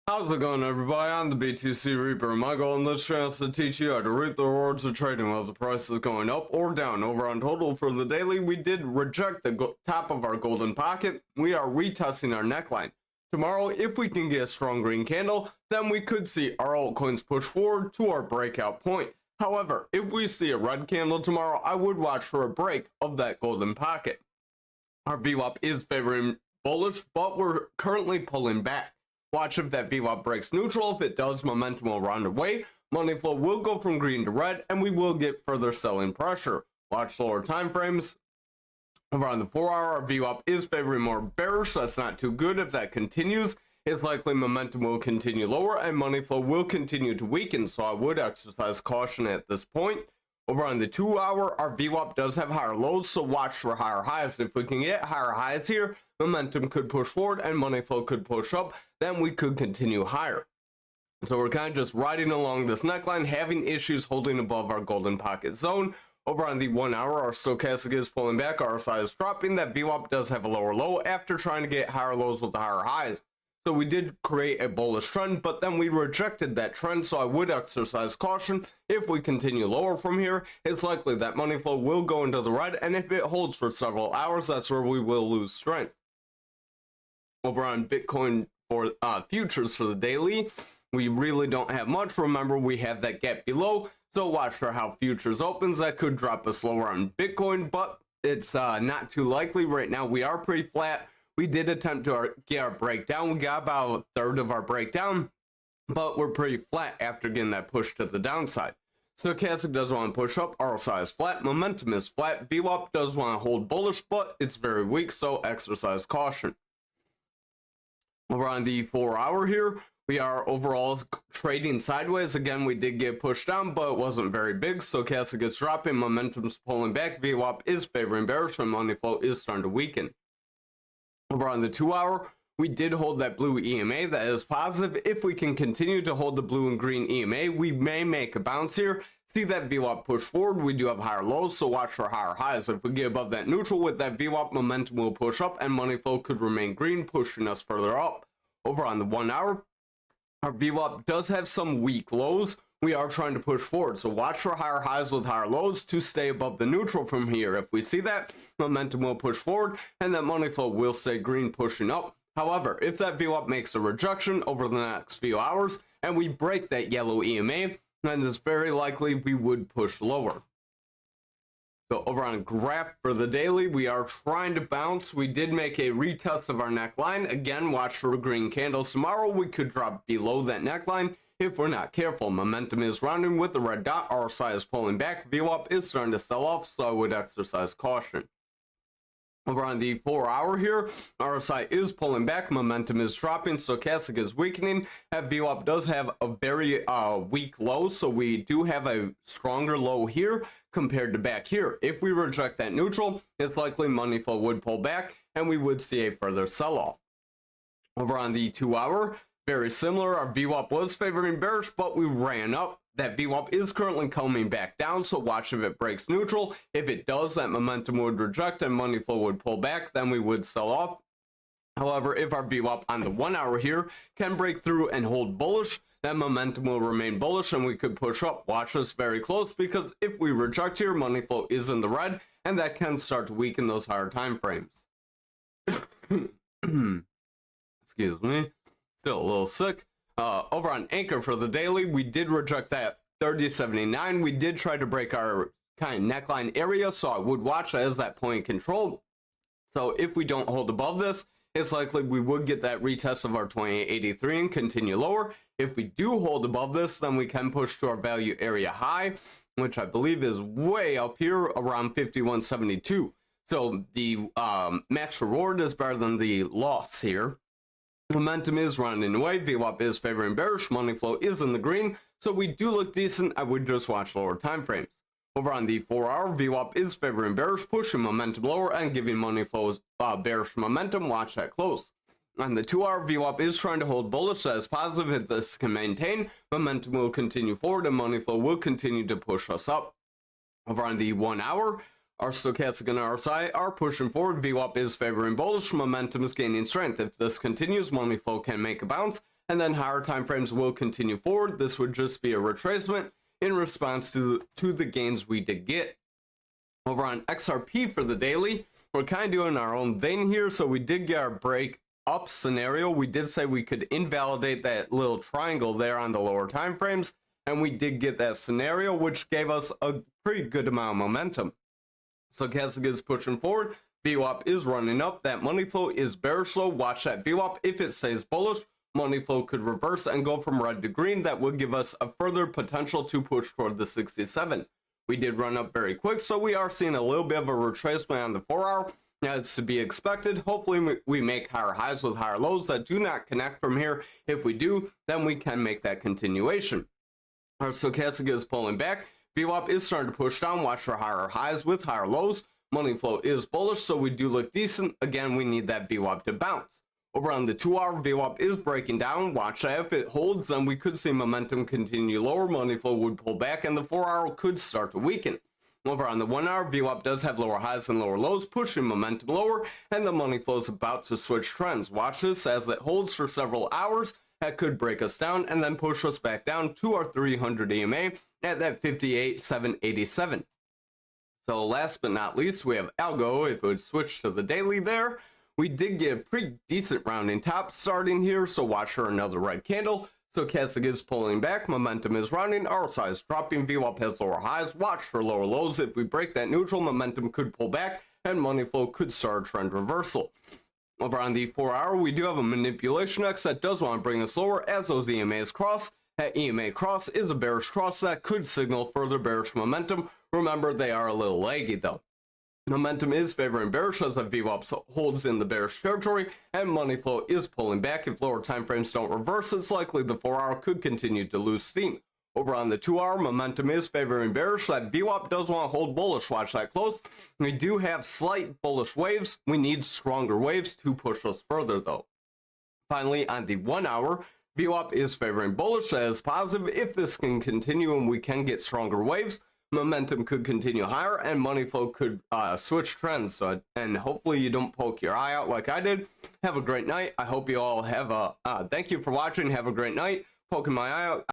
How's it going, everybody? I'm the BTC Reaper. My goal in this channel is to teach you how to reap the rewards of trading while the price is going up or down. Over on total for the daily, we did reject the top of our golden pocket. We are retesting our neckline. Tomorrow, if we can get a strong green candle, then we could see our altcoins push forward to our breakout point. However, if we see a red candle tomorrow, I would watch for a break of that golden pocket. Our VWAP is favoring bullish, but we're currently pulling back. Watch if that VWAP breaks neutral. If it does, momentum will round away. Money flow will go from green to red, and we will get further selling pressure. Watch lower time frames. Around the 4-hour, our VWAP is favoring more bearish. That's not too good. If that continues, it's likely momentum will continue lower, and money flow will continue to weaken. So I would exercise caution at this point. Over on the 2-hour, our VWAP does have higher lows, so watch for higher highs. If we can get higher highs here, momentum could push forward and money flow could push up, then we could continue higher. So we're kind of just riding along this neckline, having issues holding above our golden pocket zone. Over on the 1-hour, our stochastic is pulling back, RSI is dropping. That VWAP does have a lower low after trying to get higher lows with the higher highs. So we did create a bullish trend, but then we rejected that trend, so I would exercise caution. If we continue lower from here, it's likely that money flow will go into the red, and if it holds for several hours, that's where we will lose strength. Over on Bitcoin for futures for the daily, we really don't have much. Remember, we have that gap below, so watch for how futures opens. That could drop us lower on Bitcoin, but it's not too likely. Right now, we are pretty flat. We did attempt to get our breakdown. We got about a third of our breakdown, but we're pretty flat after getting that push to the downside. Stochastic does want to push up, RSI is flat, momentum is flat, VWAP does want to hold bullish, but it's very weak, so exercise caution. Over on the 4-hour here, we are overall trading sideways. Again, we did get pushed down, but it wasn't very big. Stochastic is dropping, momentum's pulling back, VWAP is favoring bearish, and money flow is starting to weaken. Over on the 2-hour, we did hold that blue EMA. That is positive. If we can continue to hold the blue and green EMA, we may make a bounce here. See that VWAP push forward. We do have higher lows, so watch for higher highs. If we get above that neutral with that VWAP, momentum will push up, and money flow could remain green, pushing us further up. Over on the 1-hour, our VWAP does have some weak lows. We are trying to push forward, so watch for higher highs with higher lows to stay above the neutral from here. If we see that, momentum will push forward, and that money flow will stay green, pushing up. However, if that VWAP makes a rejection over the next few hours, and we break that yellow EMA, then it's very likely we would push lower. So over on graph for the daily, we are trying to bounce. We did make a retest of our neckline. Again, watch for green candles. Tomorrow, we could drop below that neckline if we're not careful. Momentum is rounding with the red dot. RSI is pulling back. VWAP is starting to sell off, so I would exercise caution. Over on the 4-hour here, RSI is pulling back, momentum is dropping, stochastic is weakening. That VWAP does have a very weak low, so we do have a stronger low here compared to back here. If we reject that neutral, it's likely money flow would pull back, and we would see a further sell-off. Over on the 2-hour, very similar. Our VWAP was favoring bearish, but we ran up. That VWAP is currently coming back down, so watch if it breaks neutral. If it does, that momentum would reject and money flow would pull back, then we would sell off. However, if our VWAP on the 1-hour here can break through and hold bullish, that momentum will remain bullish and we could push up. Watch this very close, because if we reject here, money flow is in the red, and that can start to weaken those higher time frames. Excuse me. Still a little sick. Over on Ankr for the daily, we did reject that 3079. We did try to break our kind of neckline area, so I would watch that as that point of control. So if we don't hold above this, it's likely we would get that retest of our 2883 and continue lower. If we do hold above this, then we can push to our value area high, which I believe is way up here around 5172. So the max reward is better than the loss here. Momentum is rounding away, VWAP is favoring bearish, money flow is in the green, so we do look decent. I would just watch lower time frames. Over on the 4-hour, VWAP is favoring bearish, pushing momentum lower and giving money flows bearish momentum. Watch that close. On the 2-hour, VWAP is trying to hold bullish. That is positive. If this can maintain, momentum will continue forward and money flow will continue to push us up. Over on the 1-hour, our stochastic and RSI are pushing forward. VWAP is favoring bullish. Momentum is gaining strength. If this continues, money flow can make a bounce, and then higher time frames will continue forward. This would just be a retracement in response to the gains we did get. Over on XRP for the daily, we're kind of doing our own thing here. So we did get our break up scenario. We did say we could invalidate that little triangle there on the lower time frames, and we did get that scenario, which gave us a pretty good amount of momentum. So Stochastic is pushing forward. VWAP is running up. That money flow is bearish, so watch that VWAP. If it stays bullish, money flow could reverse and go from red to green. That would give us a further potential to push toward the 67. We did run up very quick, so we are seeing a little bit of a retracement on the 4-hour. Now, it's to be expected. Hopefully, we make higher highs with higher lows that do not connect from here. If we do, then we can make that continuation. Our stochastic is pulling back. VWAP is starting to push down. Watch for higher highs with higher lows. Money flow is bullish, so we do look decent. Again, we need that VWAP to bounce. Over on the 2-hour, VWAP is breaking down. Watch that. If it holds, then we could see momentum continue lower. Money flow would pull back, and the 4-hour could start to weaken. Over on the 1-hour, VWAP does have lower highs and lower lows, pushing momentum lower, and the money flow is about to switch trends. Watch this as it holds for several hours. That could break us down and then push us back down to our 300 EMA at that 58,787. So last but not least, we have ALGO. If it would switch to the daily there, we did get a pretty decent rounding top starting here, so watch for another red candle. Stochastic is pulling back, momentum is rounding, RSI is dropping, VWAP has lower highs, watch for lower lows. If we break that neutral, momentum could pull back, and money flow could start a trend reversal. Over on the 4-hour, we do have a manipulation X that does want to bring us lower as those EMAs cross. That EMA cross is a bearish cross that could signal further bearish momentum. Remember, they are a little laggy though. Momentum is favoring bearish as the VWAP holds in the bearish territory, and money flow is pulling back. If lower time frames don't reverse, it's likely the 4-hour could continue to lose steam. Over on the 2-hour, momentum is favoring bearish. That VWAP does want to hold bullish. Watch that close. We do have slight bullish waves. We need stronger waves to push us further though. Finally, on the 1-hour, VWAP is favoring bullish. That is positive. If this can continue and we can get stronger waves, momentum could continue higher and money flow could switch trends. And hopefully you don't poke your eye out like I did. Have a great night. I hope you all have a thank you for watching. Have a great night. Poking my eye out.